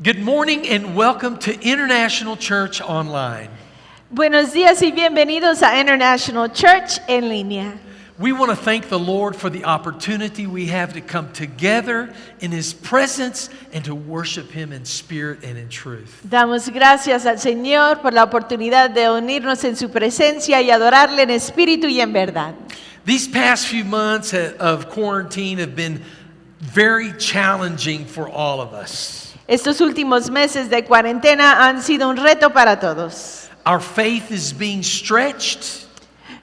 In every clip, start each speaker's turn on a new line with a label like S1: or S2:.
S1: Good morning and welcome to International Church Online.
S2: Buenos días y bienvenidos a International Church en línea.
S1: We want to thank the Lord for the opportunity we have to come together in His presence and to worship Him in spirit and in truth.
S2: Damos gracias al Señor por la oportunidad de unirnos en su presencia y adorarle en espíritu y en verdad.
S1: These past few months of quarantine have been very challenging for all of us.
S2: Estos últimos meses de cuarentena han sido un reto para todos.
S1: Our faith is being stretched,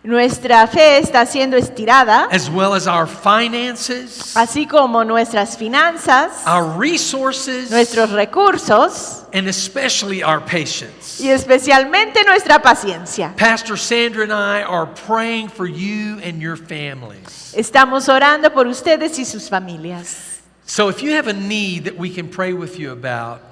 S2: Nuestra fe está siendo estirada,
S1: as well as our finances,
S2: así como nuestras finanzas,
S1: our resources,
S2: nuestros recursos
S1: and especially our patience.
S2: y especialmente nuestra paciencia.
S1: Pastor Sandra and I are praying for you and your families.
S2: Estamos orando por ustedes y sus familias.
S1: So if you have a need that we can pray with you about,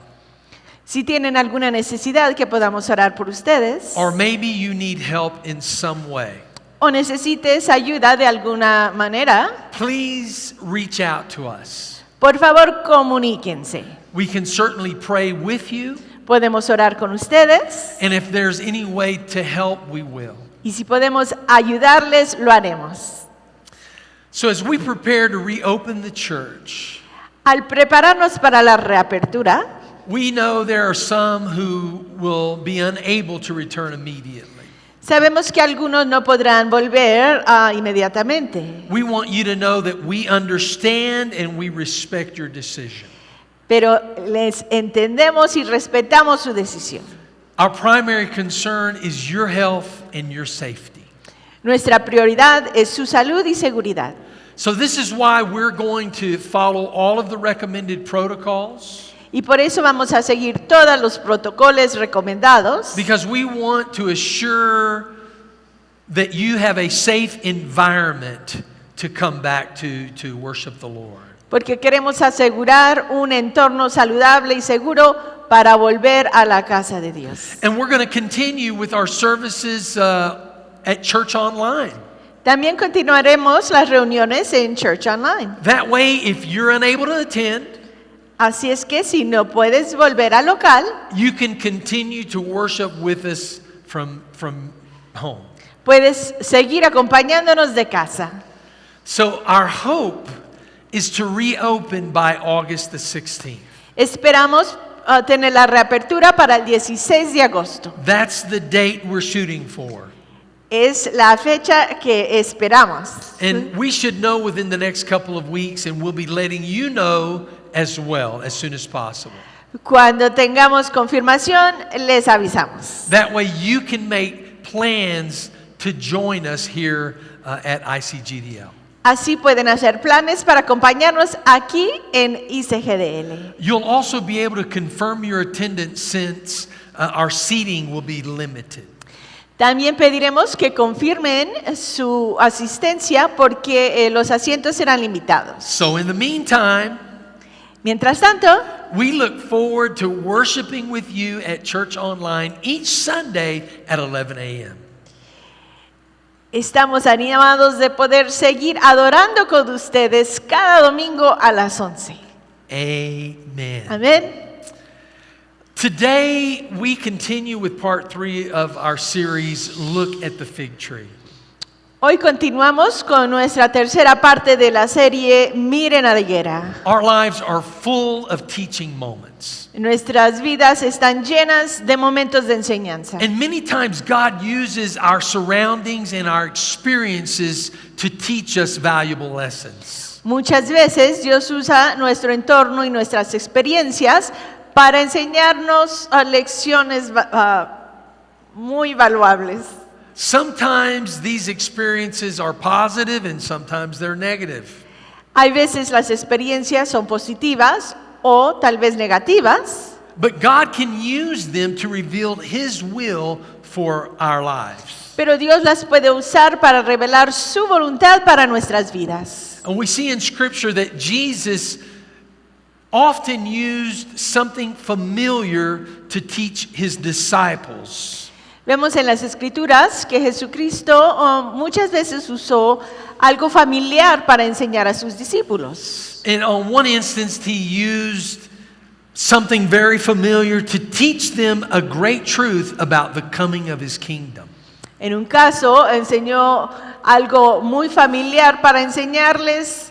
S2: Si tienen alguna necesidad que podamos orar por ustedes,
S1: or maybe you need help in some way,
S2: o necesites ayuda de alguna manera,
S1: please reach out to us.
S2: por favor comuníquense.
S1: We can certainly pray with you,
S2: Podemos orar con ustedes
S1: and if there's any way to help, we will.
S2: y si podemos ayudarles, lo haremos.
S1: So as we prepare to reopen the church,
S2: Al prepararnos para la reapertura,
S1: we know there are some who will be unable to return immediately.
S2: sabemos que algunos no podrán volver inmediatamente,
S1: We want you to know that we understand and we respect your decision.
S2: pero les entendemos y respetamos su decisión.
S1: Our primary concern is your health and your safety.
S2: Nuestra prioridad es su salud y seguridad.
S1: So this is why we're going to follow all of the recommended protocols,
S2: Y por eso vamos a seguir todos los protocolos recomendados,
S1: because we want to assure that you have a safe environment to come back to worship the Lord.
S2: porque queremos asegurar un entorno saludable y seguro para volver a la casa de Dios.
S1: And we're going to continue with our services at Church Online.
S2: También continuaremos las reuniones en Church Online.
S1: That way, if you're unable to attend,
S2: Así es que si no puedes volver al local,
S1: you can continue to worship with us from home.
S2: puedes seguir acompañándonos de casa.
S1: So our hope is to reopen by August the 16th.
S2: Esperamos tener la reapertura para el 16 de agosto.
S1: That's the date we're shooting for.
S2: Es la fecha que esperamos.
S1: And we should know within the next couple of weeks, and we'll be letting you know as well as soon as possible.
S2: Cuando tengamos confirmación, les avisamos.
S1: That way you can make plans to join us here at ICGDL.
S2: Así pueden hacer planes para acompañarnos aquí en ICGDL.
S1: You'll also be able to confirm your attendance since our seating will be limited.
S2: También pediremos que confirmen su asistencia porque los asientos serán limitados.
S1: So in the meantime,
S2: Mientras tanto,
S1: we look forward to worshiping with you at Church Online each Sunday at 11 a.m.
S2: estamos animados de poder seguir adorando con ustedes cada domingo a las 11.
S1: Amen.
S2: Amén.
S1: Today we continue with part 3 of our series, Look at the Fig Tree.
S2: Hoy continuamos con nuestra tercera parte de la serie Miren a la higuera.
S1: Our lives are full of teaching moments.
S2: Nuestras vidas están llenas de momentos de enseñanza.
S1: And many times God uses our surroundings and our experiences to teach us valuable lessons.
S2: Muchas veces Dios usa nuestro entorno y nuestras experiencias para enseñarnos lecciones muy valuables.
S1: Sometimes these experiences are positive and sometimes they're negative.
S2: Hay veces las experiencias son positivas o tal vez negativas,
S1: But God can use them to reveal His will for our lives.
S2: pero Dios las puede usar para revelar su voluntad para nuestras vidas.
S1: And we see in Scripture that Jesus often used something familiar to teach His disciples.
S2: Vemos en las Escrituras que Jesucristo muchas veces usó algo familiar para enseñar a sus discípulos.
S1: And on one instance, He used something very familiar to teach them a great truth about the coming of his kingdom.
S2: En un caso, enseñó algo muy familiar para enseñarles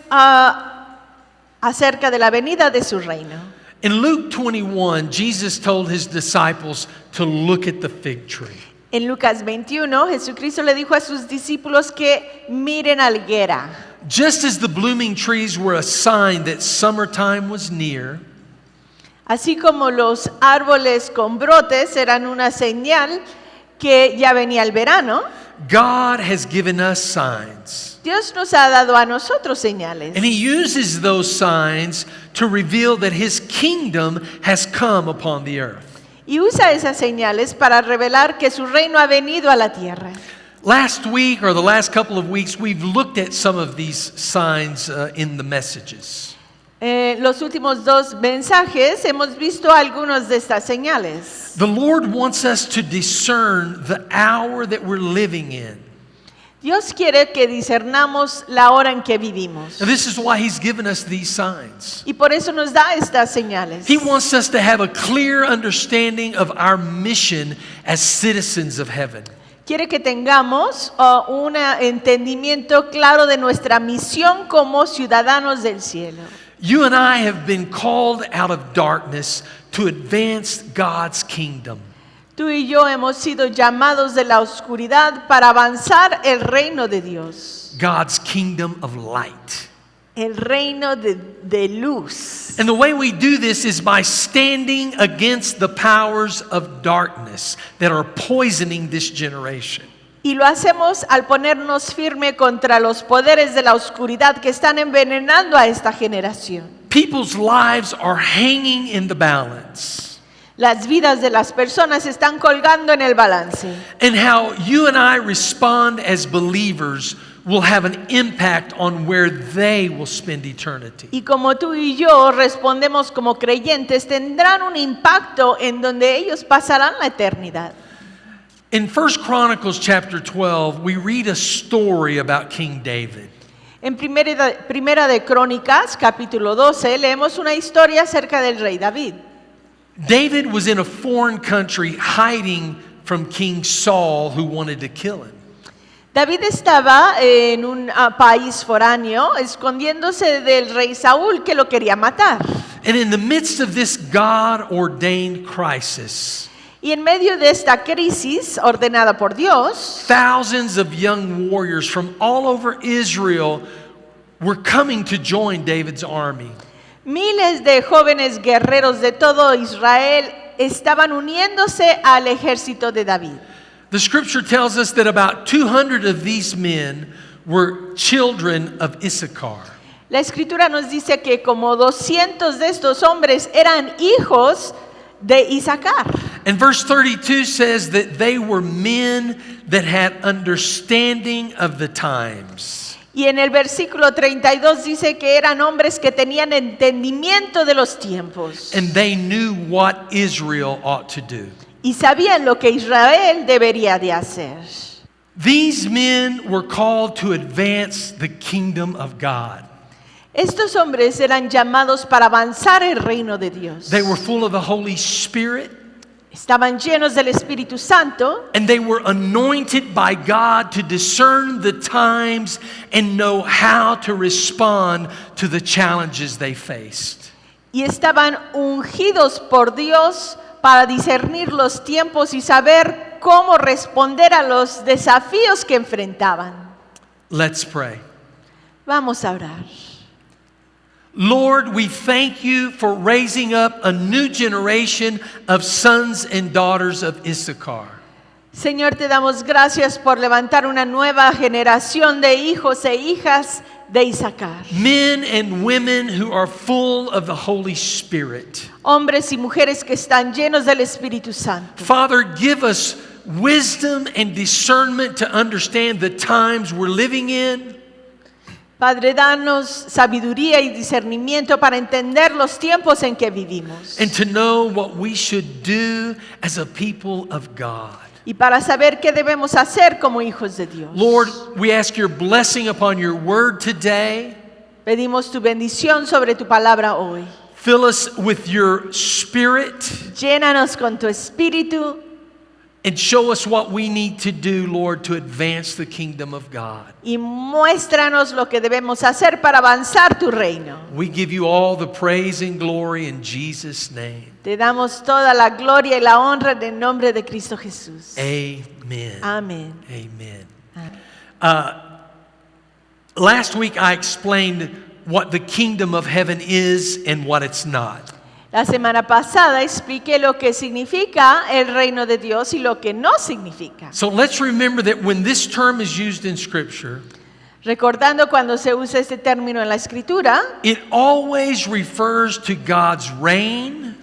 S2: acerca de la venida de su reino.
S1: In Luke 21, Jesus told his disciples to look at the fig tree.
S2: En Lucas 21, Jesucristo le dijo a sus discípulos que miren a la higuera.
S1: Just as the blooming trees were a sign that summertime was near,
S2: Así como los árboles con brotes eran una señal que ya venía el verano,
S1: God has given us signs.
S2: Dios nos ha dado a nosotros señales.
S1: And he uses those signs to reveal that his kingdom has come upon the earth.
S2: Y usa esas señales para revelar que su reino ha venido a la tierra.
S1: Last week or the last couple of weeks, we've looked at some of these signs in the messages.
S2: Los últimos dos mensajes hemos visto algunas de estas señales.
S1: The Lord wants us to discern the hour that we're living in.
S2: Dios quiere que discernamos la hora en que vivimos.
S1: And this is why he's given us these signs.
S2: Y por eso nos da estas señales.
S1: He wants us to have a clear understanding of our mission as citizens of heaven.
S2: Quiere que tengamos un entendimiento claro de nuestra misión como ciudadanos del cielo.
S1: You and I have been called out of darkness to advance God's kingdom.
S2: Tú y yo hemos sido llamados de la oscuridad para avanzar el reino de Dios.
S1: God's kingdom of light.
S2: El reino de luz.
S1: And the way we do this is by standing against the powers of darkness that are poisoning this generation.
S2: Y lo hacemos al ponernos firme contra los poderes de la oscuridad que están envenenando a esta generación.
S1: People's lives are hanging in the balance.
S2: Las vidas de las personas están colgando en el balance.
S1: And how you and I respond as believers will have an impact on where they will spend eternity.
S2: Y como tú y yo respondemos como creyentes, tendrán un impacto en donde ellos pasarán la eternidad.
S1: In 1 Chronicles chapter 12, we read a story about King David.
S2: En Primera de Crónicas, capítulo 12, leemos una historia acerca del rey David.
S1: David was in a foreign country hiding from King Saul, who wanted to kill him.
S2: David estaba en un país foráneo, escondiéndose del rey Saúl que lo quería matar.
S1: And in the midst of this God-ordained crisis,
S2: Y en medio de esta crisis ordenada por Dios,
S1: thousands of young warriors from all over Israel were coming to join David's army.
S2: miles de jóvenes guerreros de todo Israel estaban uniéndose al ejército de David.
S1: The scripture tells us that about 200 of these men were children of Issachar.
S2: La escritura nos dice que como 200 de estos hombres eran hijos de Isaacar.
S1: And verse 32 says that they were men that had understanding of the times.
S2: Y en el versículo 32 dice que eran hombres que tenían entendimiento de los tiempos.
S1: And they knew what Israel ought to do.
S2: Y sabían lo que Israel debería de hacer.
S1: These men were called to advance the kingdom of God.
S2: Estos hombres eran llamados para avanzar el reino de Dios.
S1: They were full of the Holy Spirit.
S2: Estaban llenos del Espíritu Santo.
S1: And they were anointed by God to discern the times and know how to respond to the challenges they faced.
S2: Y estaban ungidos por Dios para discernir los tiempos y saber cómo responder a los desafíos que enfrentaban.
S1: Let's pray.
S2: Vamos a orar.
S1: Lord, we thank you for raising up a new generation of sons and daughters of Issachar.
S2: Señor, te damos gracias por levantar una nueva generación de hijos e hijas de Isaacar.
S1: Men and women who are full of the Holy Spirit.
S2: Hombres y mujeres que están llenos del Espíritu Santo.
S1: Father, give us wisdom and discernment to understand the times we're living in.
S2: Padre, danos sabiduría y discernimiento para entender los tiempos en que vivimos.
S1: And to know what we should do as a people of God.
S2: Y para saber qué debemos hacer como hijos de Dios.
S1: Lord, we ask your blessing upon your word today.
S2: Pedimos tu bendición sobre tu palabra hoy.
S1: Fill us with your Spirit
S2: Llénanos con tu espíritu
S1: and show us what we need to do, Lord, to advance the kingdom of God.
S2: y muéstranos lo que debemos hacer para avanzar tu reino.
S1: We give you all the praise and glory in Jesus' name.
S2: Te damos toda la gloria y la honra en el nombre de Cristo Jesús.
S1: Amen.
S2: Amén.
S1: Amen. Last week I explained what the kingdom of heaven is and what it's not.
S2: La semana pasada expliqué lo que significa el reino de Dios y lo que no significa.
S1: So let's remember that when this term is used in Scripture,
S2: Recordando cuando se usa este término en la Escritura,
S1: it always refers to God's reign,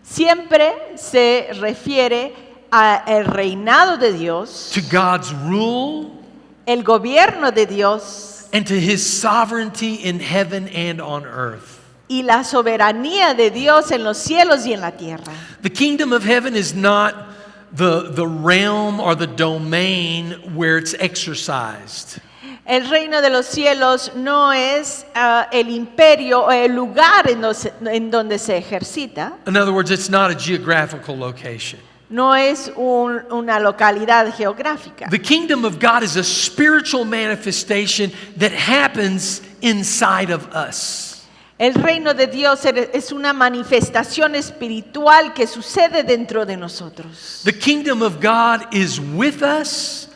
S2: siempre se refiere al reinado de Dios,
S1: to God's rule,
S2: el gobierno de Dios
S1: and to His sovereignty in heaven and on earth.
S2: y la soberanía de Dios en los cielos y en la tierra.
S1: The kingdom of heaven is not the realm or the domain where it's exercised.
S2: El reino de los cielos no es el imperio o el lugar en donde se ejercita,
S1: In other words, it's not a geographical location.
S2: no es una localidad geográfica.
S1: The kingdom of God is a spiritual manifestation that happens inside of us.
S2: El reino de Dios es una manifestación espiritual que sucede dentro de nosotros.
S1: The kingdom of God is with us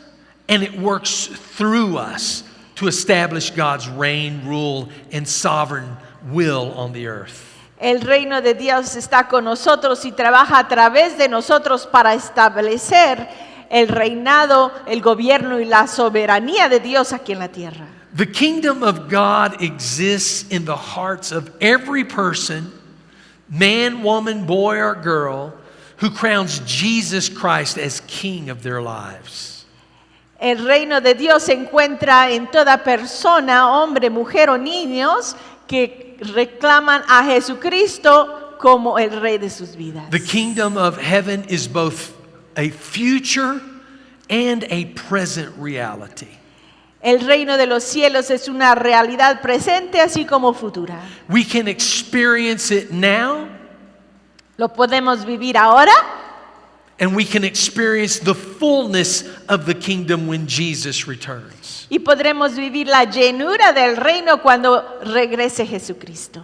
S1: and it works through us to establish God's reign, rule, and sovereign will on the earth.
S2: El reino de Dios está con nosotros y trabaja a través de nosotros para establecer el reinado, el gobierno y la soberanía de Dios aquí en la tierra.
S1: The kingdom of God exists in the hearts of every person, man, woman, boy, or girl, who crowns Jesus Christ as King of their lives.
S2: El reino de Dios se encuentra en toda persona, hombre, mujer o niños que reclaman a Jesucristo como el rey de sus vidas.
S1: The kingdom of heaven is both a future and a present reality.
S2: El reino de los cielos es una realidad presente así como futura.
S1: We can experience it now,
S2: Lo podemos vivir ahora
S1: and we can experience the fullness of the kingdom when Jesus returns.
S2: y podremos vivir la llenura del reino cuando regrese Jesucristo.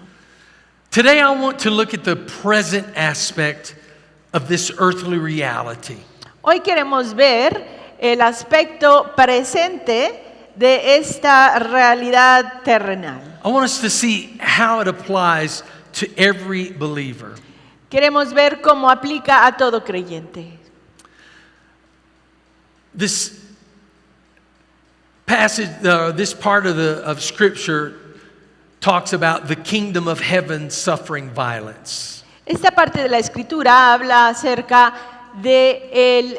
S1: Today I want to look at the present aspect of this earthly reality.
S2: Hoy queremos ver el aspecto presente de esta realidad terrenal.
S1: I want us to see how it applies to every believer.
S2: Queremos ver cómo aplica a todo creyente.
S1: This passage, this part of Scripture talks about the kingdom of heaven suffering violence.
S2: Esta parte de la escritura habla acerca del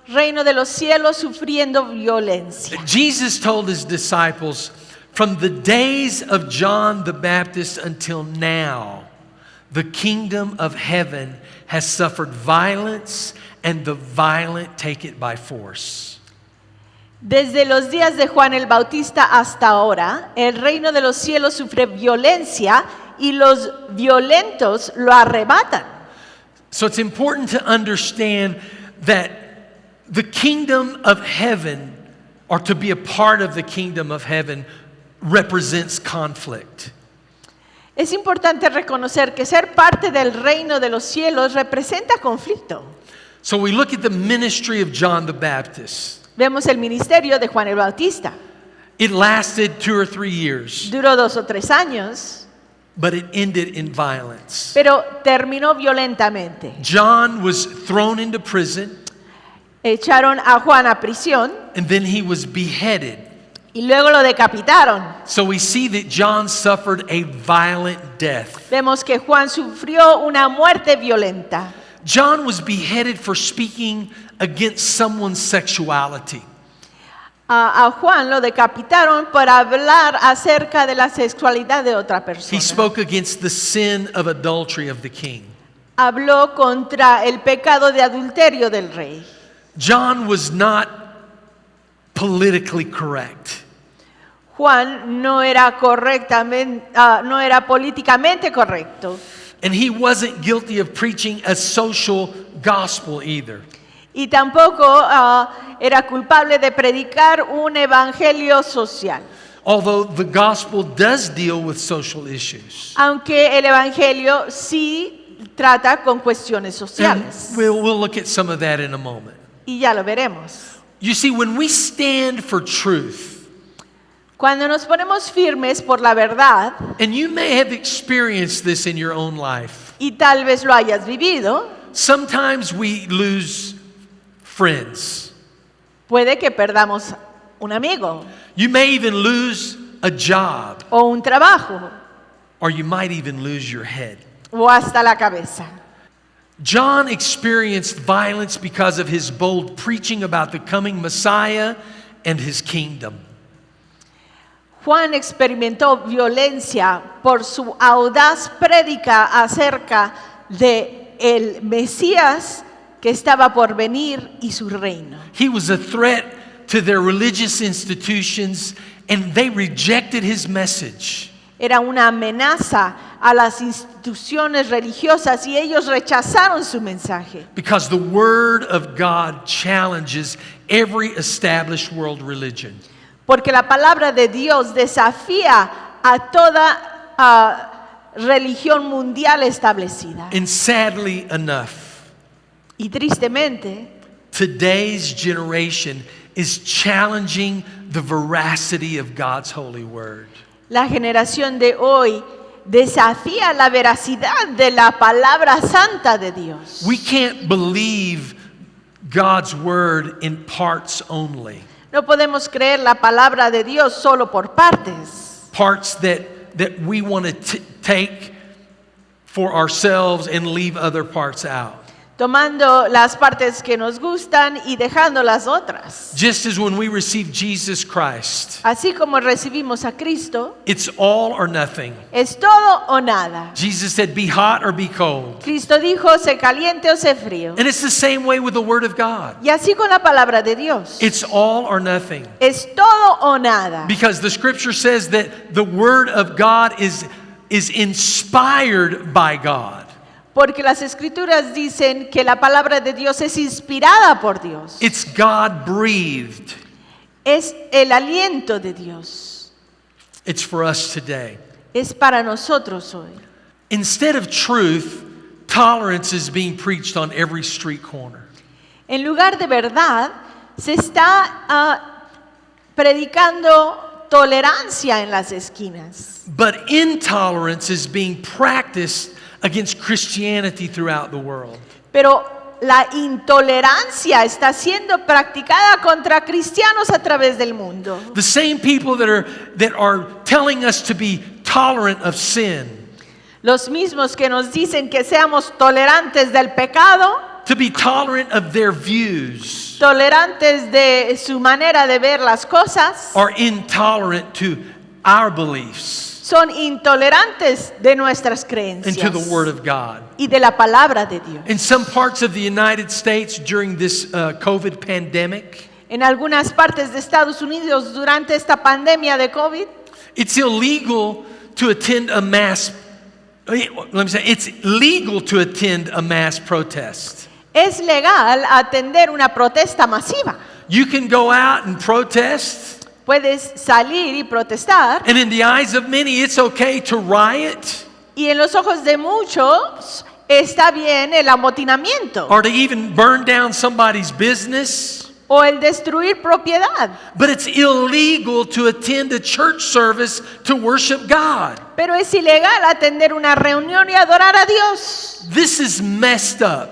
S2: reino de los cielos sufriendo violencia.
S1: Jesus told his disciples, from the days of John the Baptist until now, the kingdom of heaven has suffered violence, and the violent take it by force.
S2: Desde los días de Juan el Bautista hasta ahora, el reino de los cielos sufre violencia y los violentos lo arrebatan.
S1: So it's important to understand that the kingdom of heaven, or to be a part of the kingdom of heaven, represents conflict.
S2: Es importante reconocer que ser parte del reino de los cielos representa conflicto.
S1: So we look at the ministry of John the Baptist.
S2: Vemos el ministerio de Juan el Bautista.
S1: It lasted 2 or 3 years,
S2: Duró 2 o 3 años,
S1: but it ended in violence.
S2: pero terminó violentamente.
S1: John was thrown into prison,
S2: Echaron a Juan a prisión
S1: and then he was beheaded.
S2: y luego lo decapitaron.
S1: So we see that John suffered a violent death.
S2: Vemos que Juan sufrió una muerte violenta.
S1: John was beheaded for speaking against someone's sexuality.
S2: A Juan lo decapitaron por hablar acerca de la sexualidad de otra
S1: He
S2: persona.
S1: spoke against the sin of adultery of the king.
S2: Habló contra el pecado de adulterio del rey.
S1: John was not politically correct.
S2: Juan no era no era políticamente correcto.
S1: And he wasn't guilty of preaching a social gospel either.
S2: Y tampoco era culpable de predicar un evangelio social.
S1: Although the gospel does deal with social issues.
S2: Aunque el evangelio sí trata con cuestiones
S1: And
S2: sociales.
S1: we'll look at some of that in a moment.
S2: Y ya lo veremos.
S1: You see, when we stand for truth,
S2: Cuando nos ponemos firmes por la verdad,
S1: and you may have experienced this in your own life,
S2: y tal vez lo hayas vivido,
S1: sometimes we lose friends.
S2: puede que perdamos un amigo
S1: You may even lose a job,
S2: o un trabajo
S1: or you might even lose your head.
S2: o hasta la cabeza.
S1: John experienced violence because of his bold preaching about the coming Messiah and his kingdom.
S2: Juan experimentó violencia por su audaz prédica acerca de el Mesías que estaba por venir y su reino.
S1: He was a threat to their religious institutions, and they rejected his message.
S2: Era una amenaza a las instituciones religiosas y ellos rechazaron su mensaje.
S1: Because the Word of God challenges every established world religion.
S2: Porque la palabra de Dios desafía a toda religión mundial establecida.
S1: And sadly enough,
S2: Y tristemente,
S1: today's generation is challenging the veracity of God's holy word.
S2: la generación de hoy desafía la veracidad de la palabra santa de Dios.
S1: We can't believe God's word in parts only.
S2: No podemos creer la palabra de Dios solo por partes.
S1: Parts that we want to take for ourselves and leave other parts out.
S2: Tomando las partes que nos gustan y dejando las otras.
S1: Just as when we receive Jesus Christ,
S2: Así como recibimos a Cristo,
S1: it's all or nothing.
S2: es todo o nada.
S1: Jesus said, be hot or be cold.
S2: Cristo dijo, sé caliente o sé frío.
S1: And it's the same way with the Word of God.
S2: Y así con la palabra de Dios.
S1: It's all or nothing.
S2: Es todo o nada.
S1: Because the Scripture says that the Word of God is inspired by God.
S2: Porque las escrituras dicen que la palabra de Dios es inspirada por Dios.
S1: It's God-breathed.
S2: Es el aliento de Dios.
S1: It's for us today.
S2: Es para nosotros hoy.
S1: Instead of truth, tolerance is being preached on every street corner.
S2: En lugar de verdad, se está predicando tolerancia en las esquinas.
S1: But intolerance is being practiced against Christianity throughout the world.
S2: Pero la intolerancia está siendo practicada contra cristianos a través del mundo.
S1: The same people that are telling us to be tolerant of sin,
S2: Los mismos que nos dicen que seamos tolerantes del pecado,
S1: to be tolerant of their views,
S2: tolerantes de su manera de ver las cosas,
S1: are intolerant to our beliefs
S2: son intolerantes de nuestras
S1: and
S2: creencias
S1: to the Word of God.
S2: y de la palabra de Dios.
S1: In some parts of the United States during this COVID pandemic,
S2: En algunas partes de Estados Unidos durante esta pandemia de COVID,
S1: it's illegal to attend a mass. Let me say, it's legal to attend a mass protest.
S2: es legal atender una protesta masiva.
S1: You can go out and protest,
S2: Puedes salir y protestar,
S1: and in the eyes of many, it's okay to riot
S2: y en los ojos de muchos está bien el amotinamiento
S1: or to even burn down somebody's business.
S2: o el destruir propiedad.
S1: But it's illegal to attend a church service to worship God.
S2: Pero es ilegal atender una reunión y adorar a Dios.
S1: This is messed up.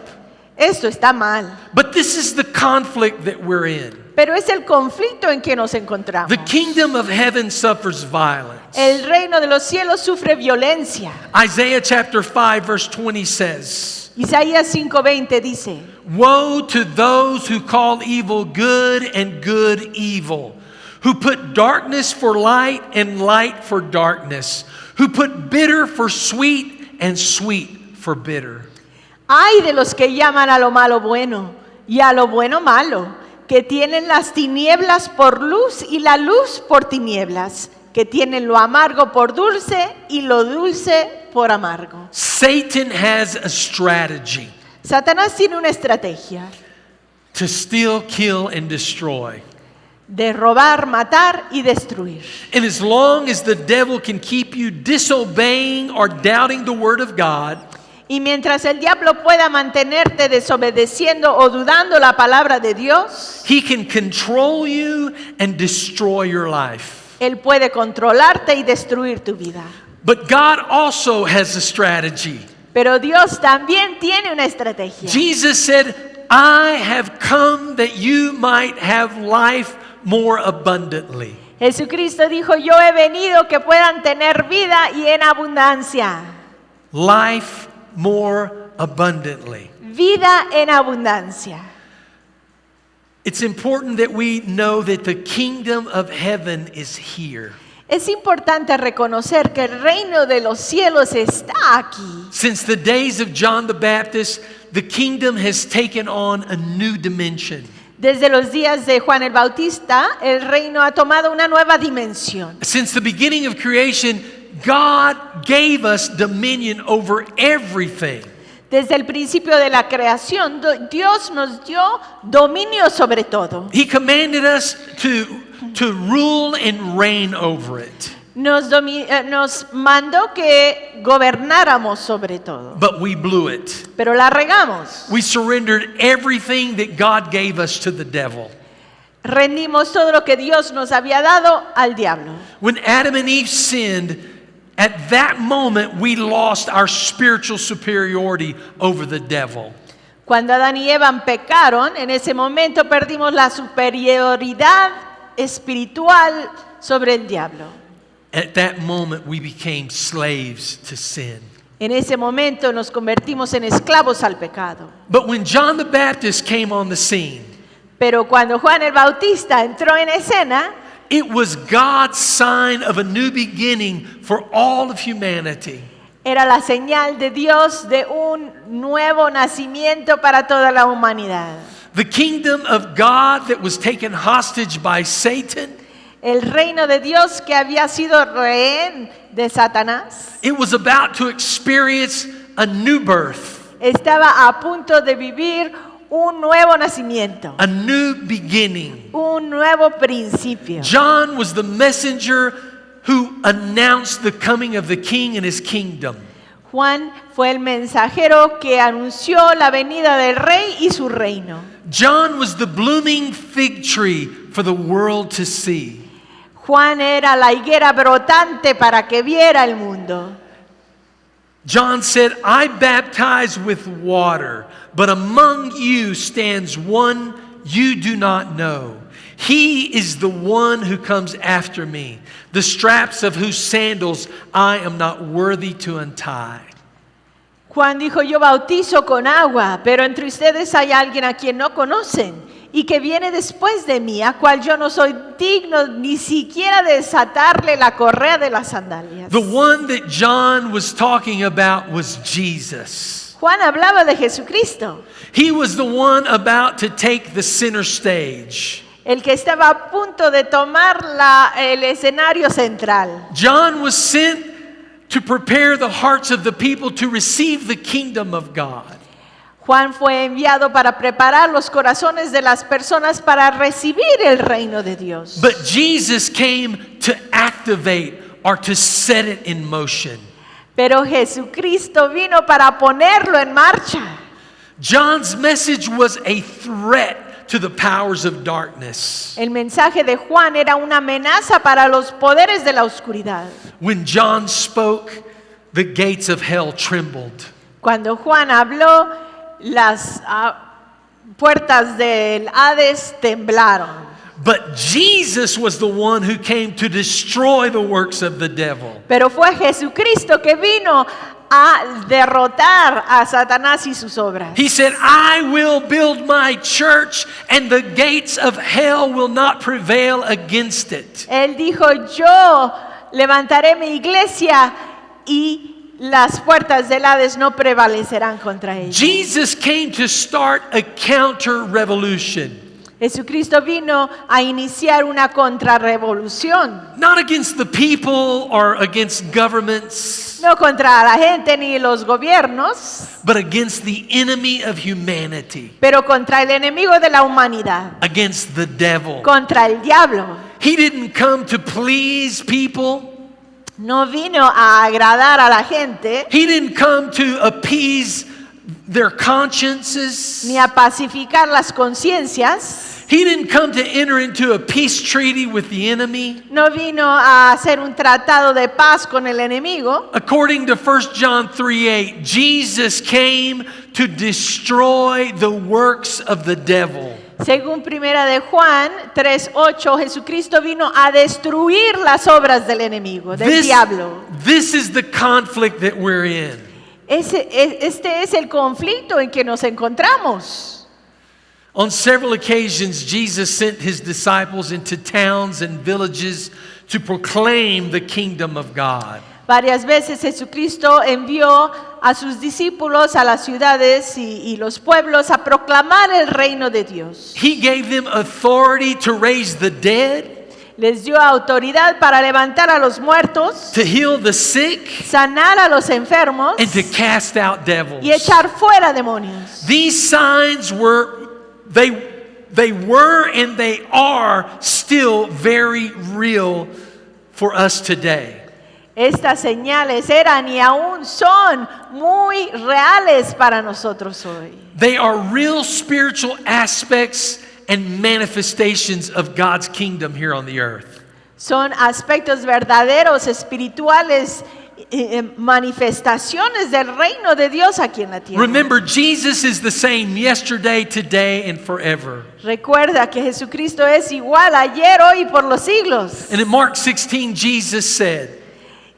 S2: Esto está mal.
S1: But this is the conflict that we're in.
S2: Pero es el conflicto en que nos encontramos.
S1: The kingdom of heaven suffers violence.
S2: El reino de los cielos sufre violencia.
S1: Isaiah chapter 5 verse 20 says,
S2: Isaías 5:20 dice,
S1: woe to those who call evil good and good evil, who put darkness for light and light for darkness, who put bitter for sweet and sweet for bitter.
S2: ay de los que llaman a lo malo bueno y a lo bueno malo, que tienen las tinieblas por luz y la luz por tinieblas, que tienen lo amargo por dulce y lo dulce por amargo.
S1: Satan has a strategy
S2: Satanás tiene una estrategia
S1: to steal, kill, and destroy.
S2: de robar, matar y destruir.
S1: And as long as the devil can keep you disobeying or doubting the word of God,
S2: Y mientras el diablo pueda mantenerte desobedeciendo o dudando la palabra de Dios,
S1: he can control you and destroy your life.
S2: él puede controlarte y destruir tu vida.
S1: But God also has a strategy.
S2: Pero Dios también tiene una estrategia.
S1: Jesus said, I have come that you might have life more abundantly.
S2: Jesucristo dijo, yo he venido que puedan tener vida y en abundancia.
S1: Life more abundantly.
S2: Vida en abundancia.
S1: It's important that we know that the kingdom of heaven is here.
S2: Es importante reconocer que el reino de los cielos está aquí.
S1: Since the days of John the Baptist, the kingdom has taken on a new dimension.
S2: Desde los días de Juan el Bautista, el reino ha tomado una nueva dimensión.
S1: Since the beginning of creation, God gave us dominion over everything.
S2: Desde el principio de la creación, Dios nos dio dominio sobre todo.
S1: He commanded us to rule and reign over it.
S2: Nos mandó que gobernáramos sobre todo.
S1: But we blew it.
S2: Pero la regamos.
S1: We surrendered everything that God gave us to the devil.
S2: Rendimos todo lo que Dios nos había dado al diablo.
S1: When Adam and Eve sinned, at that moment we lost our spiritual superiority over the devil.
S2: Cuando Adán y Eva pecaron, en ese momento perdimos la superioridad espiritual sobre el diablo.
S1: At that moment we became slaves to sin.
S2: En ese momento nos convertimos en esclavos al pecado.
S1: But when John the Baptist came on the scene,
S2: Pero cuando Juan el Bautista entró en escena,
S1: it was God's sign of a new beginning for all of humanity.
S2: era la señal de Dios de un nuevo nacimiento para toda la humanidad.
S1: The kingdom of God that was taken hostage by Satan,
S2: El reino de Dios que había sido rehén de Satanás
S1: it was about to experience a new birth,
S2: estaba a punto de vivir un nuevo nacimiento,
S1: a new beginning.
S2: un nuevo principio.
S1: John was the messenger who announced the coming of the king and his kingdom.
S2: Juan fue el mensajero que anunció la venida del rey y su reino.
S1: John was the blooming fig tree for the world to see.
S2: Juan era la higuera brotante para que viera el mundo.
S1: John said, I baptize with water, but among you stands one you do not know. He is the one who comes after me, the straps of whose sandals I am not worthy to untie.
S2: Juan dijo, yo bautizo con agua, pero entre ustedes hay alguien a quien no conocen y que viene después de mí, a cual yo no soy digno ni siquiera de desatarle la correa de las sandalias.
S1: The one that John was talking about was Jesus.
S2: Juan hablaba de Jesucristo,
S1: He was the one about to take the center stage.
S2: el que estaba a punto de tomar el escenario central.
S1: John was sent to prepare the hearts of the people to receive the kingdom of God.
S2: Juan fue enviado para preparar los corazones de las personas para recibir el reino de Dios.
S1: But Jesus came to activate or to set it in motion.
S2: Pero Jesucristo vino para ponerlo en marcha.
S1: John's message was a threat to the powers of darkness.
S2: El mensaje de Juan era una amenaza para los poderes de la oscuridad.
S1: When John spoke, the gates of hell trembled.
S2: Cuando Juan habló, las puertas del Hades temblaron.
S1: But Jesus was the one who came to destroy the works of the devil.
S2: Pero fue Jesucristo que vino a derrotar a Satanás y sus obras.
S1: He said, I will build my church and the gates of hell will not prevail against it.
S2: Él dijo, yo levantaré mi iglesia y las puertas del Hades no prevalecerán contra ella.
S1: Jesus came to start a counter revolution.
S2: Jesucristo vino a iniciar una contrarrevolución,
S1: not against the people or against governments,
S2: no contra la gente ni los gobiernos,
S1: but against the enemy of humanity,
S2: pero contra el enemigo de la humanidad,
S1: against the devil.
S2: contra el diablo.
S1: He didn't come to please people.
S2: No vino a agradar a la gente,
S1: He didn't come to appease their consciences.
S2: ni a pacificar las conciencias.
S1: He didn't come to enter into a peace treaty with the enemy.
S2: No vino a hacer un tratado de paz con el enemigo.
S1: According to 1 John 3:8, Jesus came to destroy the works of the devil.
S2: Según Primera de Juan 3:8, Jesucristo vino a destruir las obras del enemigo, del diablo.
S1: This is the conflict that we're in.
S2: Este es el conflicto en que nos encontramos.
S1: On several occasions, Jesus sent his disciples into towns and villages to proclaim the kingdom of God.
S2: Varias veces Jesucristo envió a sus discípulos a las ciudades y los pueblos a proclamar el reino de Dios.
S1: He gave them authority to raise the dead,
S2: Les dio autoridad para levantar a los muertos,
S1: to heal the sick,
S2: sanar a los enfermos
S1: and to cast out devils.
S2: y echar fuera demonios.
S1: These signs they were and they are still very real for us today.
S2: Estas señales eran y aún son muy reales para nosotros hoy.
S1: They are real spiritual aspects and manifestations of God's kingdom here on the earth.
S2: Son aspectos verdaderos, espirituales, manifestaciones del reino de Dios aquí en la tierra.
S1: Remember, Jesus is the same yesterday, today, and forever.
S2: Recuerda que Jesucristo es igual ayer, hoy y por los siglos.
S1: And in Mark 16, Jesus said,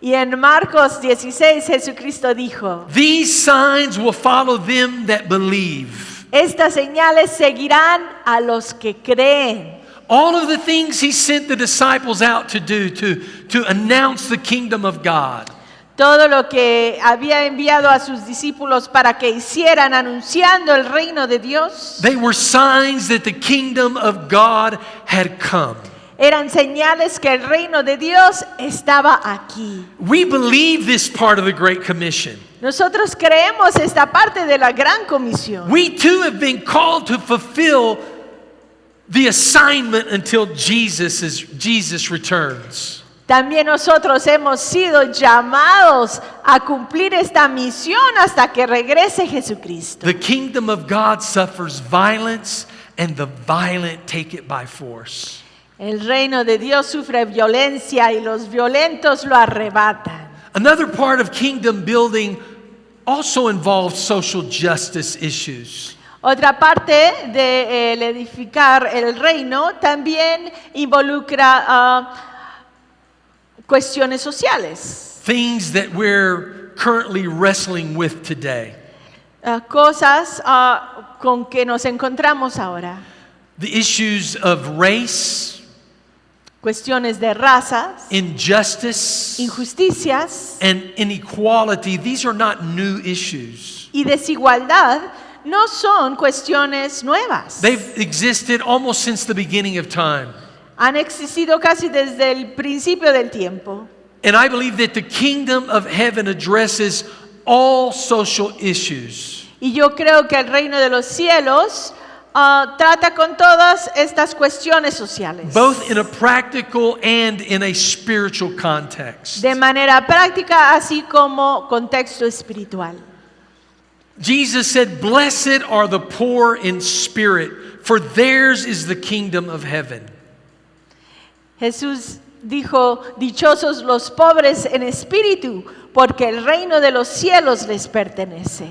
S2: Y en Marcos 16 Jesucristo dijo:
S1: "These signs will follow them that believe."
S2: Estas señales seguirán a los que creen.
S1: All of the things he sent the disciples out to do, to announce the kingdom of God.
S2: Todo lo que había enviado a sus discípulos para que hicieran anunciando el reino de Dios,
S1: They were signs that the kingdom of God had come.
S2: eran señales que el reino de Dios estaba aquí.
S1: We believe this part of the Great Commission.
S2: Nosotros creemos esta parte de la gran comisión.
S1: We too have been called to fulfill the assignment until Jesus returns.
S2: También nosotros hemos sido llamados a cumplir esta misión hasta que regrese Jesucristo.
S1: The kingdom of God suffers violence, and the violent take it by force.
S2: El reino de Dios sufre violencia y los violentos lo arrebatan.
S1: Another part of kingdom building also involves social justice issues.
S2: Otra parte de edificar el reino también involucra cuestiones sociales,
S1: Things that we're currently wrestling with today.
S2: cosas con que nos encontramos ahora.
S1: The issues of race,
S2: Cuestiones de razas,
S1: injustice,
S2: injusticias
S1: and inequality. These are not new issues.
S2: y desigualdad no son cuestiones nuevas.
S1: They've existed almost since the beginning of time.
S2: Han existido casi desde el principio del tiempo.
S1: And I believe that the kingdom of heaven addresses all social issues.
S2: Y yo creo que el reino de los cielos trata con todas estas cuestiones sociales.
S1: Both in a practical and in a spiritual context.
S2: De manera práctica, así como contexto espiritual.
S1: Jesus said, "Blessed are the poor in spirit, for theirs is the kingdom of heaven."
S2: Jesús dijo: dichosos los pobres en espíritu, porque el reino de los cielos les pertenece.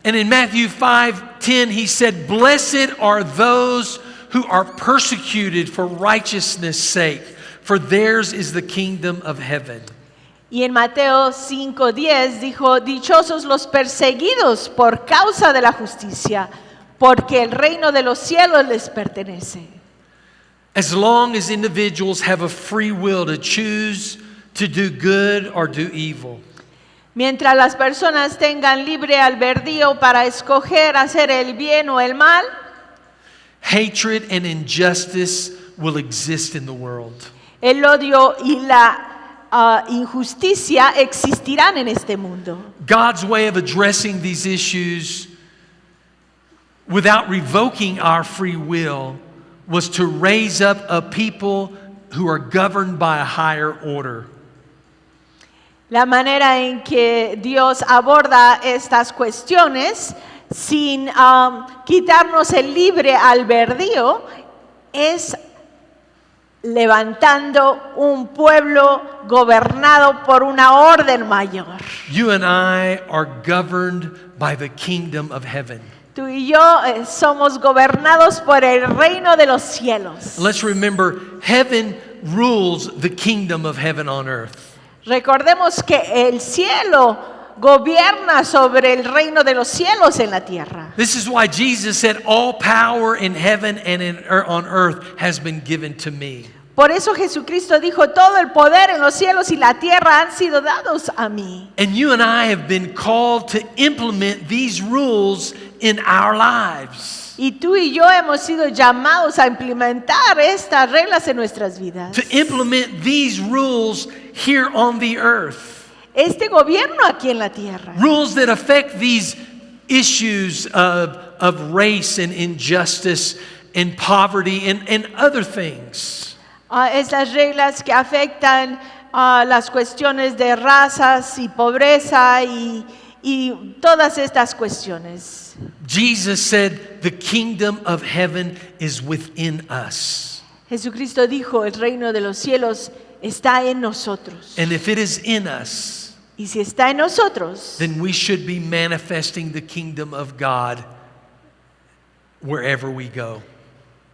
S1: And in Matthew 5:10, he said, "Blessed are those who are persecuted for righteousness' sake, for theirs is the kingdom of heaven."
S2: Y en Mateo 5:10 dijo: dichosos los perseguidos por causa de la justicia, porque el reino de los cielos les pertenece.
S1: As long as individuals have a free will to choose to do good or do evil.
S2: Mientras las personas tengan libre albedrío para escoger hacer el bien o el mal,
S1: hatred and injustice will exist in the world.
S2: El odio y la injusticia existirán en este mundo.
S1: God's way of addressing these issues without revoking our free will was to raise up a people who are governed by a higher order.
S2: La manera en que Dios aborda estas cuestiones sin quitarnos el libre albedrío es levantando un pueblo gobernado por una orden mayor.
S1: You and I are governed by the kingdom of heaven.
S2: Tú y yo somos gobernados por el reino de los cielos.
S1: Let's remember, heaven rules the kingdom of heaven on earth.
S2: Recordemos que el cielo gobierna sobre el reino de los cielos en la tierra.
S1: This is why Jesus said, all power in heaven and on earth has been given to me.
S2: Por eso Jesucristo dijo, todo el poder en los cielos y la tierra han sido dados a mí.
S1: And you and I have been called to implement these rules in our lives.
S2: Y tú y yo hemos sido llamados a implementar estas reglas en nuestras vidas.
S1: To implement these rules here on the earth.
S2: Este gobierno aquí en la tierra.
S1: Rules that affect these issues of race and injustice and poverty and other things.
S2: Esas reglas que afectan las cuestiones de razas y pobreza y todas estas cuestiones.
S1: Jesus said, the kingdom of heaven is within us.
S2: Jesucristo dijo, el reino de los cielos está en nosotros.
S1: And if it is in us,
S2: Y si está en nosotros,
S1: then we should be manifesting the kingdom of God wherever we go.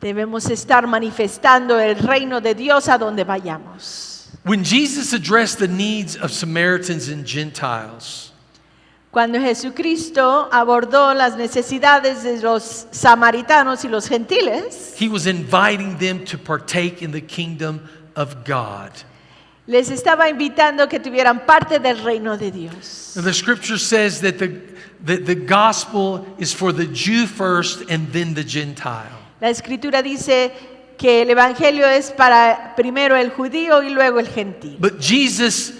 S2: debemos estar manifestando el reino de Dios a donde vayamos.
S1: When Jesus addressed the needs of Samaritans and Gentiles,
S2: Cuando Jesucristo abordó las necesidades de los samaritanos y los gentiles,
S1: he was inviting them to partake in the kingdom of God.
S2: les estaba invitando que tuvieran parte del reino de Dios.
S1: Now, the scripture says that the gospel is for the Jew first and then the Gentile.
S2: La escritura dice que el evangelio es para primero el judío y luego el gentil.
S1: But Jesus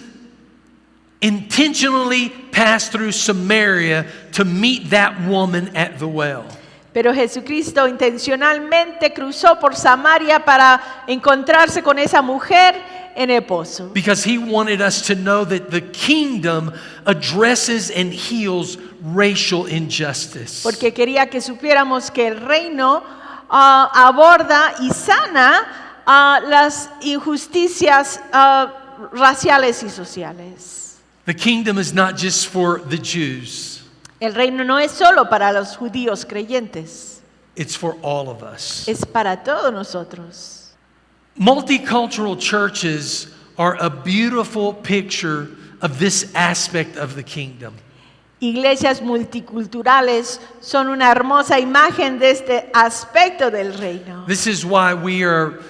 S1: intentionally passed through Samaria to meet that woman at the well.
S2: Pero Jesucristo intencionalmente cruzó por Samaria para encontrarse con esa mujer en el pozo.
S1: Because he wanted us to know that the kingdom addresses and heals racial injustice.
S2: Porque quería que supiéramos que el reino aborda y sana las injusticias raciales y sociales.
S1: The kingdom is not just for the Jews.
S2: El reino no es solo para los judíos creyentes,
S1: It's for all of us.
S2: es para todos nosotros.
S1: Multicultural churches are a beautiful picture of this aspect of the kingdom.
S2: Iglesias multiculturales son una hermosa imagen de este aspecto del reino.
S1: This is why we are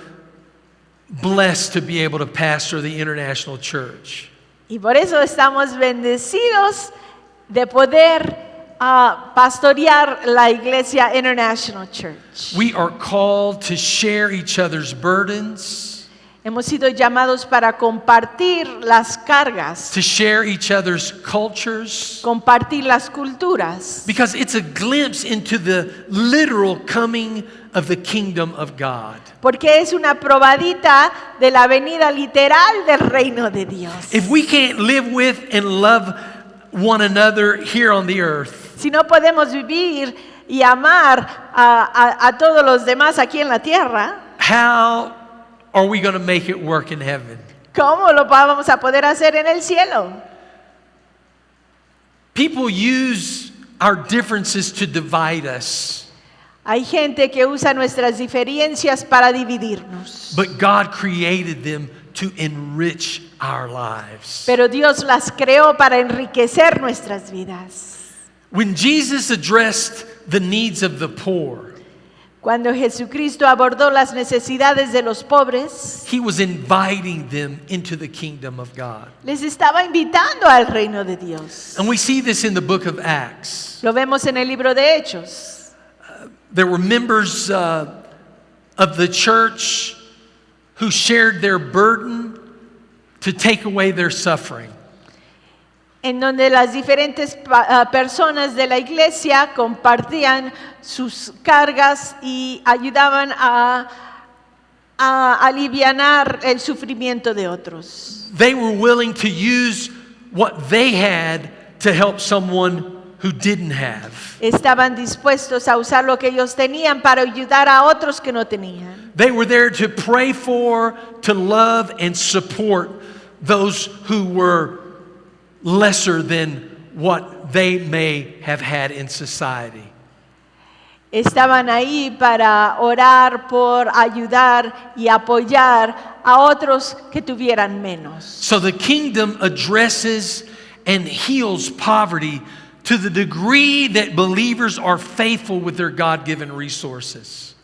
S1: blessed to be able to pastor the International Church.
S2: Y por eso estamos bendecidos de poder pastorear la Iglesia International Church.
S1: We are called to share each other's burdens,
S2: Hemos sido llamados para compartir las cargas,
S1: to share each other's cultures,
S2: compartir las culturas,
S1: because it's a glimpse into the literal coming of the kingdom of God.
S2: porque es una probadita de la venida literal del reino de Dios.
S1: If we can't live with and love one another here on the earth,
S2: Si no podemos vivir y amar a todos los demás aquí en la tierra,
S1: how are we going to make it work in heaven?
S2: ¿cómo lo vamos a poder hacer en el cielo?
S1: People use our differences to divide us,
S2: Hay gente que usa nuestras diferencias para dividirnos,
S1: but God created them to enrich our lives.
S2: pero Dios las creó para enriquecer nuestras vidas.
S1: When Jesus addressed the needs of the poor,
S2: Cuando Jesucristo abordó las necesidades de los pobres,
S1: he was inviting them into the kingdom of God.
S2: les estaba invitando al reino de Dios.
S1: And we see this in the book of Acts.
S2: Lo vemos en el libro de Hechos.
S1: there were members of the church who shared their burden to take away their suffering.
S2: En donde las diferentes personas de la iglesia compartían sus cargas y ayudaban a alivianar el sufrimiento de otros.
S1: They were willing to use what they had to help someone who didn't have.
S2: Estaban dispuestos a usar lo que ellos tenían para ayudar a otros que no tenían.
S1: They were there to pray for, to love, and support those who were lesser than what they may have had in society.
S2: Estaban ahí para orar, por ayudar y apoyar a otros que tuvieran menos.
S1: So the kingdom addresses and heals poverty to the degree that believers are faithful with their God-given resources.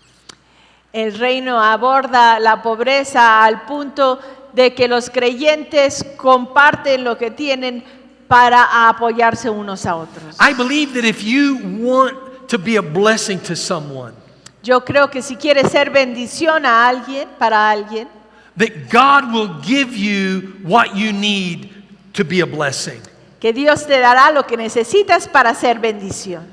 S2: El reino aborda la pobreza al punto de que los creyentes comparten lo que tienen para apoyarse unos a otros.
S1: I believe that if you want to be a blessing to someone,
S2: Yo creo que si quieres ser bendición a alguien, para alguien,
S1: that God will give you what you need to be a blessing.
S2: que Dios te dará lo que necesitas para ser bendición.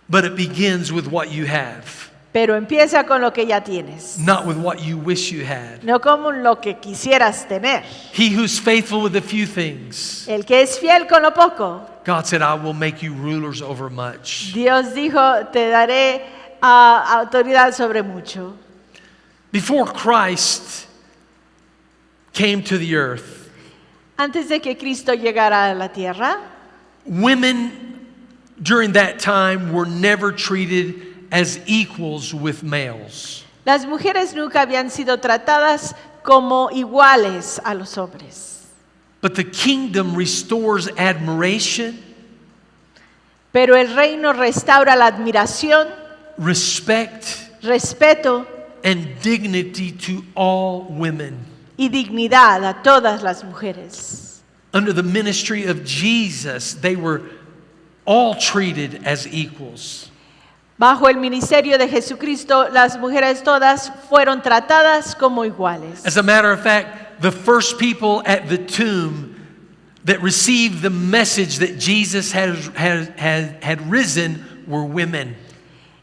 S1: But it begins with what you have,
S2: Pero empieza con lo que ya tienes,
S1: not with what you wish you had.
S2: no como lo que quisieras tener.
S1: He who's faithful with a few things,
S2: El que es fiel con lo poco,
S1: God said, I will make you rulers over much.
S2: Dios dijo, te daré autoridad sobre mucho.
S1: Before Christ came to the earth,
S2: Antes de que Cristo llegara a la tierra,
S1: women during that time were never treated as equals with males.
S2: las mujeres nunca habían sido tratadas como iguales a los hombres.
S1: But the kingdom restores admiration,
S2: Pero el reino restaura la admiración,
S1: respect,
S2: respeto
S1: and dignity to all women.
S2: y dignidad a todas las mujeres.
S1: Under the ministry of Jesus, they were all treated as equals.
S2: Bajo el ministerio de Jesucristo, las mujeres todas fueron tratadas como iguales.
S1: As a matter of fact, the first people at the tomb that received the message that Jesus had risen were women.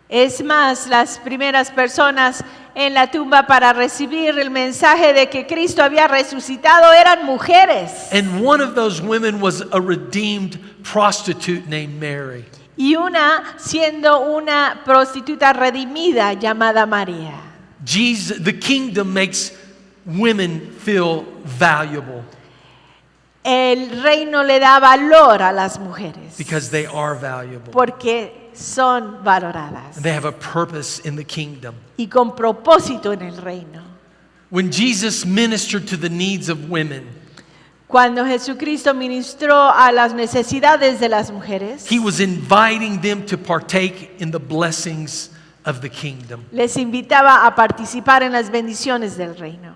S2: Es más, las primeras personas en la tumba para recibir el mensaje de que Cristo había resucitado eran mujeres.
S1: And one of those women was a redeemed prostitute named Mary.
S2: Y una siendo una prostituta redimida llamada María.
S1: Jesus, the kingdom makes women feel valuable
S2: El reino le da valor a las mujeres
S1: because they are valuable.
S2: porque son valoradas
S1: And they have a purpose in the kingdom.
S2: y con propósito en el reino.
S1: When Jesus ministered to the needs of women,
S2: Cuando Jesucristo ministró a las necesidades de las mujeres,
S1: he was inviting them to partake in the blessings of the kingdom.
S2: les invitaba a participar en las bendiciones del reino.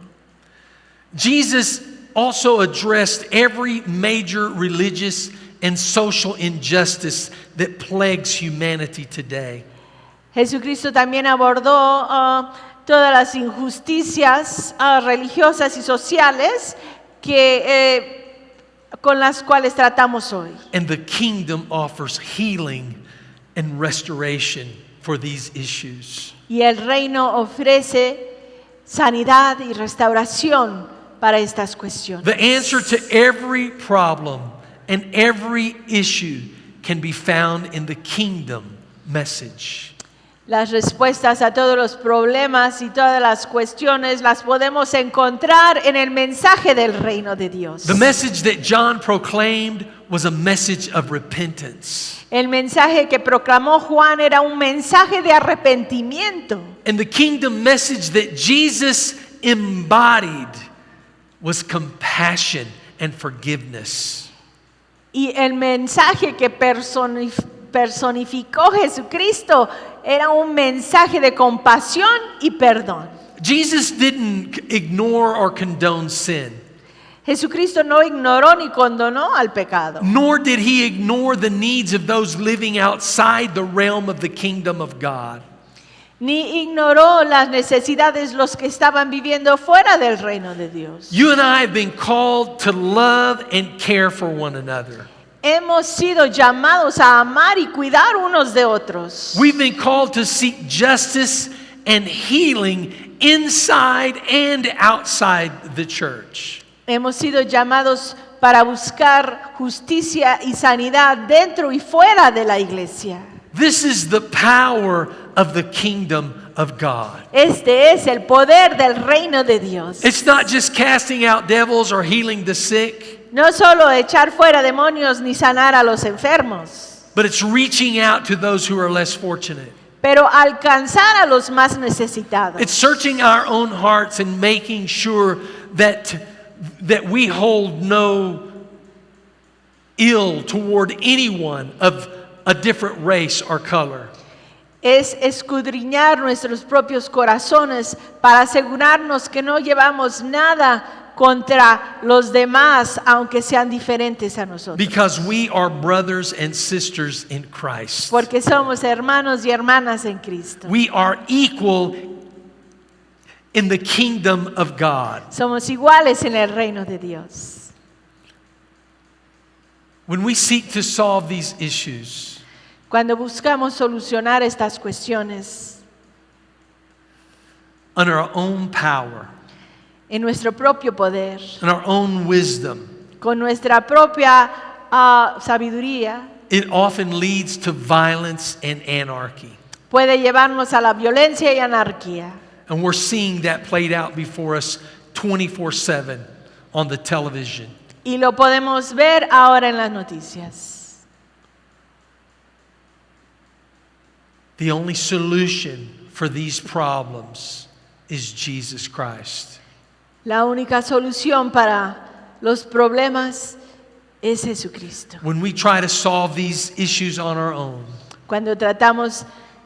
S1: Jesus also addressed every major religious and social injustice that plagues humanity today.
S2: Jesucristo también abordó todas las injusticias religiosas y sociales con las cuales tratamos hoy.
S1: And the kingdom offers healing and restoration for these issues.
S2: Y el reino ofrece sanidad y restauración para estas cuestiones.
S1: The answer to every problem and every issue can be found in the kingdom message.
S2: Las respuestas a todos los problemas y todas las cuestiones las podemos encontrar en el mensaje del reino de Dios.
S1: The message that John proclaimed was a message of repentance.
S2: El mensaje que proclamó Juan era un mensaje de arrepentimiento.
S1: And the kingdom message that Jesus embodied was compassion and forgiveness.
S2: Y el mensaje que personificó Jesucristo era un mensaje de compasión y perdón.
S1: Jesus didn't ignore or condone sin,
S2: Jesucristo no ignoró ni condonó al pecado,
S1: nor did he ignore the needs of those living outside the realm of the kingdom of God.
S2: ni ignoró las necesidades los que estaban viviendo fuera del reino de Dios.
S1: You and I have been called to love and care for one another.
S2: Hemos sido llamados a amar y cuidar unos de otros.
S1: We've been called to seek justice and healing inside and outside the church.
S2: Hemos sido llamados para buscar justicia y sanidad dentro y fuera de la iglesia.
S1: This is the power of the kingdom of God.
S2: Este es el poder del reino de Dios.
S1: It's not just casting out devils or healing the sick,
S2: No solo echar fuera demonios ni sanar a los enfermos,
S1: but it's reaching out to those who are less fortunate.
S2: pero alcanzar a los más necesitados.
S1: It's searching our own hearts and making sure that we hold no ill toward anyone of a different race or color.
S2: Es escudriñar nuestros propios corazones para asegurarnos que no llevamos nada contra los demás, aunque sean diferentes a nosotros.
S1: Because we are brothers and sisters in Christ.
S2: Porque somos hermanos y hermanas en Cristo.
S1: We are equal in the kingdom of God.
S2: Somos iguales en el reino de Dios.
S1: When we seek to solve these issues,
S2: Cuando buscamos solucionar estas cuestiones
S1: under our own power,
S2: en nuestro propio poder,
S1: in our own wisdom,
S2: con nuestra propia sabiduría,
S1: it often leads to violence and anarchy.
S2: puede llevarnos a la violencia y anarquía.
S1: And we're seeing that played out before us 24/7 on the television.
S2: Y lo podemos ver ahora en las noticias.
S1: The only solution for these problems is Jesus Christ.
S2: La única solución para los problemas es Jesucristo.
S1: When we try to solve these issues on our own,
S2: Cuando tratamos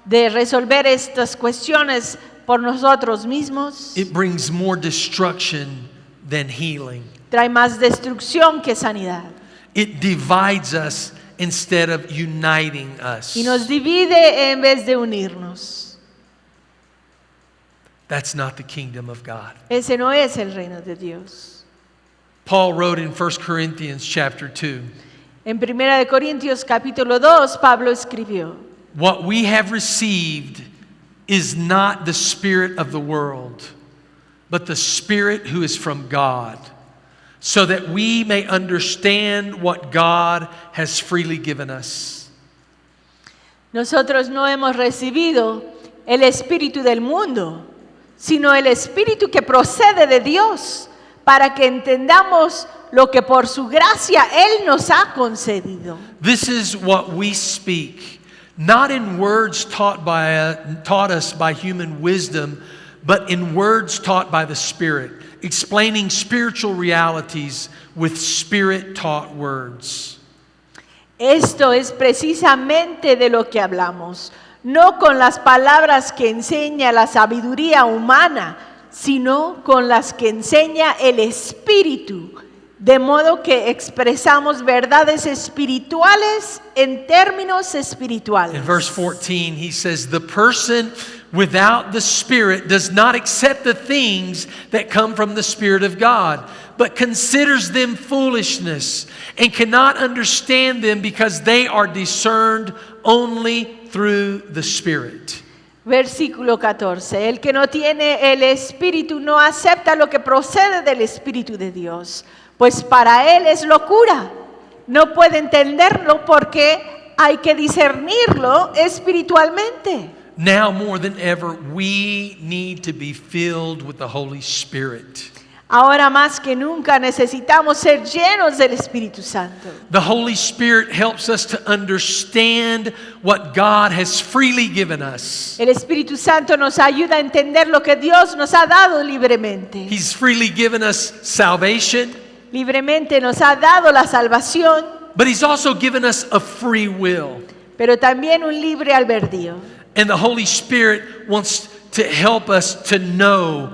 S2: de resolver estas cuestiones por nosotros mismos,
S1: it brings more destruction than healing.
S2: trae más destrucción que sanidad.
S1: It divides us instead of uniting us.
S2: Y nos divide en vez de unirnos.
S1: That's not the kingdom of God.
S2: Ese no es el reino de Dios.
S1: Paul wrote in 1 Corinthians chapter 2,
S2: En 1 de Corintios capítulo 2, Pablo escribió:
S1: what we have received is not the spirit of the world, but the Spirit who is from God, so that we may understand what God has freely given us.
S2: Nosotros no hemos recibido el espíritu del mundo, sino el espíritu que procede de Dios, para que entendamos lo que por su gracia Él nos ha concedido.
S1: This is what we speak, not in words taught us by human wisdom, but in words taught by the Spirit, explaining spiritual realities with Spirit-taught words.
S2: Esto es precisamente de lo que hablamos, no con las palabras que enseña la sabiduría humana, sino con las que enseña el Espíritu, de modo que expresamos verdades espirituales en términos espirituales.
S1: In verse 14, he says, the person without the Spirit does not accept the things that come from the Spirit of God, but considers them foolishness and cannot understand them because they are discerned only through the Spirit.
S2: Versículo 14. El que no tiene el Espíritu no acepta lo que procede del Espíritu de Dios, pues para él es locura. No puede entenderlo porque hay que discernirlo espiritualmente.
S1: Now more than ever, we need to be filled with the Holy Spirit.
S2: Ahora más que nunca necesitamos ser llenos del Espíritu Santo.
S1: The Holy Spirit helps us to understand what God has freely given us.
S2: El Espíritu Santo nos ayuda a entender lo que Dios nos ha dado libremente.
S1: He's freely given us salvation,
S2: Libremente nos ha dado la salvación,
S1: but He's also given us a free will.
S2: pero también un libre albedrío.
S1: And the Holy Spirit wants to help us to know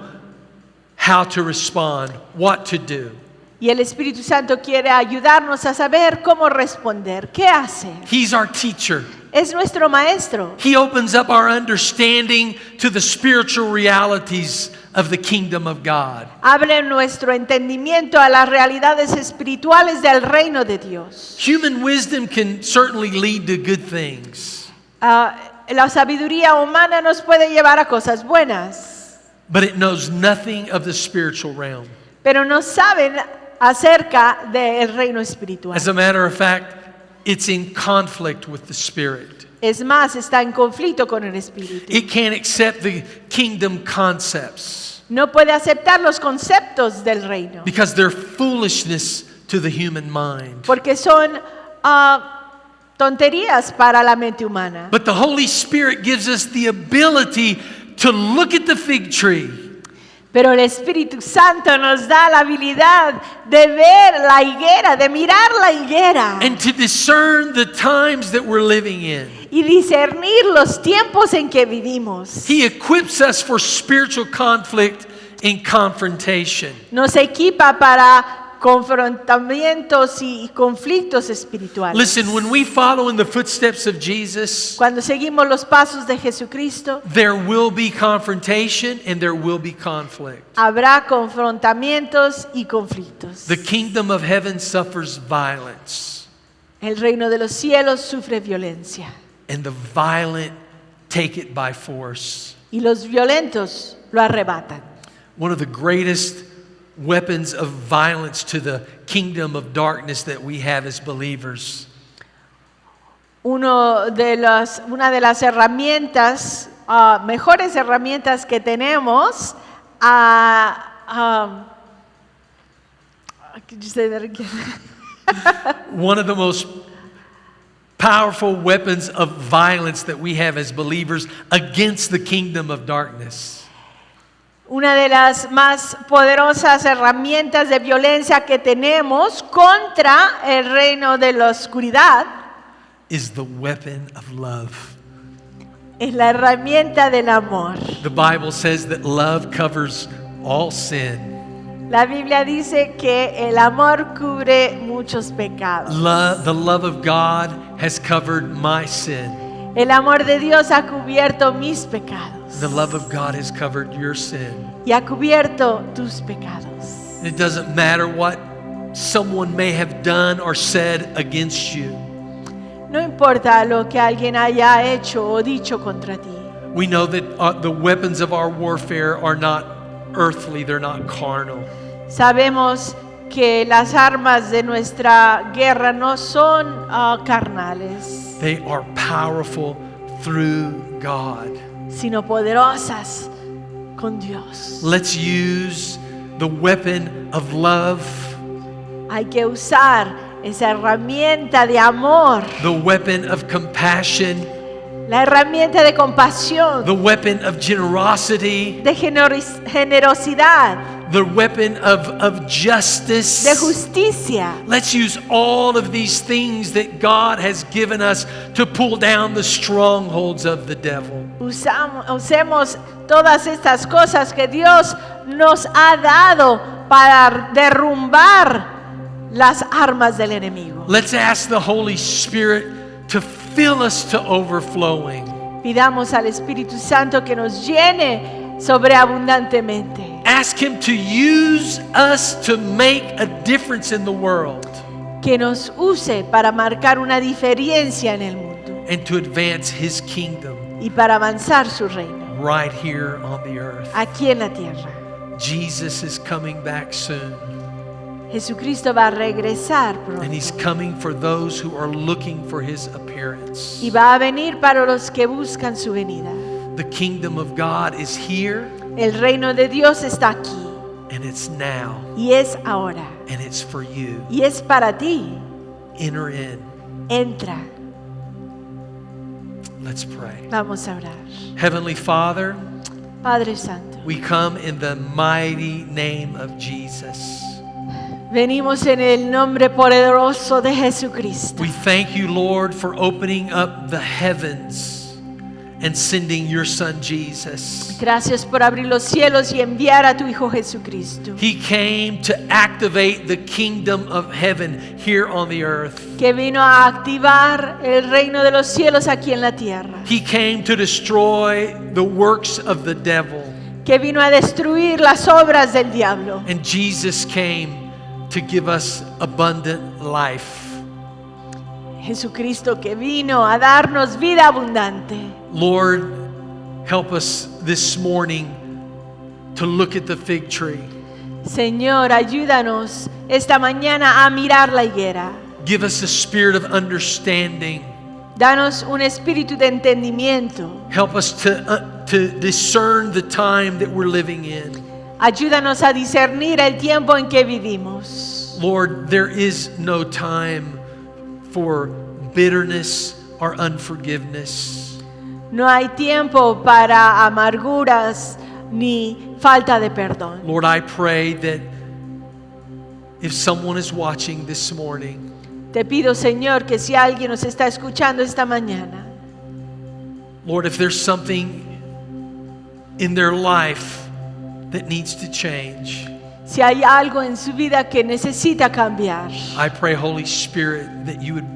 S1: how to respond, what to do.
S2: Y el Espíritu Santo quiere ayudarnos a saber cómo responder, qué hacer.
S1: He's our teacher.
S2: Es nuestro maestro.
S1: He opens up our understanding to the spiritual realities of the kingdom of God.
S2: Abre nuestro entendimiento a las realidades espirituales del reino de Dios.
S1: Human wisdom can certainly lead to good things,
S2: La sabiduría humana nos puede llevar a cosas buenas,
S1: but it knows nothing of the spiritual realm.
S2: pero no saben acerca del reino espiritual.
S1: As a matter of fact, it's in conflict with the Spirit.
S2: Es más, está en conflicto con el espíritu.
S1: It can't accept the kingdom concepts
S2: No puede aceptar los conceptos del reino
S1: because they're foolishness to the human mind.
S2: porque son tonterías para la mente humana.
S1: But the Holy Spirit gives us the ability to look at the fig tree
S2: Pero el Espíritu Santo nos da la habilidad de ver la higuera, de mirar la higuera
S1: and to discern the times that we're living in.
S2: y discernir los tiempos en que vivimos.
S1: He equips us for spiritual conflict and confrontation.
S2: Nos equipa para confrontamientos y conflictos espirituales.
S1: Listen, when we follow in the footsteps of Jesus,
S2: Cuando seguimos los pasos de Jesucristo,
S1: there will be confrontation and there will be conflict.
S2: habrá confrontamientos y conflictos.
S1: The kingdom of heaven suffers violence,
S2: El reino de los cielos sufre violencia
S1: and the violent take it by force.
S2: y los violentos lo arrebatan.
S1: One of the greatest weapons of violence to the kingdom of darkness that we have as believers
S2: Una de las herramientas, mejores herramientas que tenemos, could you say that again?
S1: one of the most powerful weapons of violence that we have as believers against the kingdom of darkness
S2: Una de las más poderosas herramientas de violencia que tenemos contra el reino de la oscuridad
S1: is the weapon of love.
S2: es la herramienta del amor.
S1: The Bible says that love covers all sin.
S2: La Biblia dice que el amor cubre muchos pecados.
S1: The love of God has covered my sin.
S2: El amor de Dios ha cubierto mis pecados.
S1: The love of God has covered your sin.
S2: Y ha cubierto tus pecados.
S1: It doesn't matter what someone may have done or said against you.
S2: No importa lo que alguien haya hecho o dicho contra ti.
S1: We know that the weapons of our warfare are not earthly, they're not carnal.
S2: Sabemos que las armas de nuestra guerra no son carnales,
S1: They are powerful through God.
S2: sino poderosas con Dios.
S1: Let's use the weapon of love,
S2: Hay que usar esa herramienta de amor,
S1: the weapon of compassion,
S2: la herramienta de compasión,
S1: the weapon of generosity,
S2: de generosidad,
S1: the weapon of justice.
S2: de justicia.
S1: Let's use all of these things that God has given us to pull down the strongholds of the devil.
S2: Usemos todas estas cosas que Dios nos ha dado para derrumbar las armas del enemigo.
S1: Let's ask the Holy Spirit to fill us to overflowing.
S2: Pidamos al Espíritu Santo que nos llene sobreabundantemente.
S1: Ask Him to use us to make a difference in the world
S2: Que nos use para marcar una diferencia en el mundo
S1: and to advance His kingdom
S2: y para avanzar su reino
S1: right here on the earth.
S2: aquí en la tierra.
S1: Jesus is coming back soon,
S2: Jesucristo va a regresar
S1: and He's
S2: pronto
S1: coming for those who are looking for His appearance.
S2: y va a venir para los que buscan su venida.
S1: The kingdom of God is here,
S2: El reino de Dios está aquí
S1: and it's now,
S2: y es ahora
S1: and it's for you.
S2: y es para ti.
S1: Enter in.
S2: Entra,
S1: Let's pray.
S2: vamos a orar.
S1: Heavenly Father,
S2: Padre Santo,
S1: we come in the mighty name of Jesus.
S2: venimos en el nombre poderoso de Jesucristo.
S1: We thank you, Lord, for opening up the heavens and sending your son Jesus.
S2: Gracias por abrir los cielos y enviar a tu Hijo Jesucristo,
S1: He came to activate the kingdom of heaven here on the earth.
S2: que vino a activar el reino de los cielos aquí en la tierra,
S1: He came to destroy the works of the devil.
S2: que vino a destruir las obras del diablo.
S1: And Jesus came to give us abundant life.
S2: Jesucristo que vino a darnos vida abundante.
S1: Lord, help us this morning to look at the fig tree.
S2: Señor, ayúdanos esta mañana a mirar la higuera.
S1: Give us a spirit of understanding.
S2: Danos un espíritu de entendimiento.
S1: Help us to discern the time that we're living in.
S2: Ayúdanos a discernir el tiempo en que vivimos.
S1: Lord, there is no time for bitterness or unforgiveness.
S2: No hay tiempo para amarguras ni falta de perdón.
S1: Lord, I pray that if someone is watching this morning,
S2: Te pido, Señor, que si alguien nos está escuchando esta mañana,
S1: Lord, if there's something in their life that needs to change,
S2: si hay algo en su vida que necesita cambiar,
S1: I pray, Holy Spirit, that you would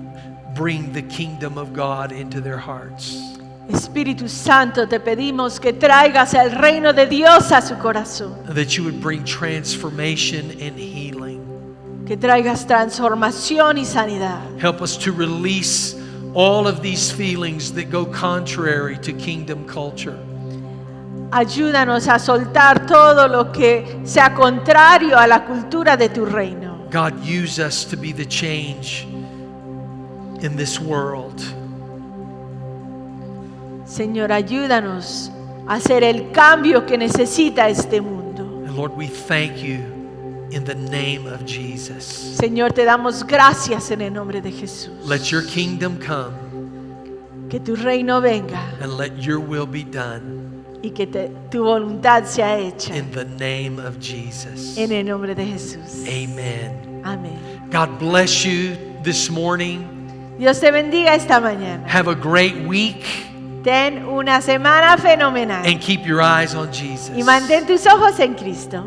S1: bring the kingdom of God into their hearts.
S2: Espíritu Santo, te pedimos que traigas el reino de Dios a su corazón,
S1: That you would bring transformation and healing.
S2: que traigas transformación y sanidad.
S1: Help us to release all of these feelings that go contrary to kingdom culture.
S2: Ayúdanos a soltar todo lo que sea contrario a la cultura de tu reino.
S1: God, use us to be the change in this world.
S2: Señor, ayúdanos a hacer el cambio que necesita este mundo.
S1: And Lord, we thank you in the name of Jesus.
S2: Señor, te damos gracias en el nombre de Jesús.
S1: Let your kingdom come
S2: Que tu reino venga
S1: and let your will be done
S2: y que tu voluntad sea hecha
S1: in the name of Jesus.
S2: en el nombre de Jesús.
S1: Amen.
S2: Amén.
S1: God bless you this morning.
S2: Dios te bendiga esta mañana.
S1: Have a great week
S2: Ten una semana fenomenal
S1: and keep your eyes on
S2: y
S1: Jesus.
S2: mantén tus ojos en Cristo.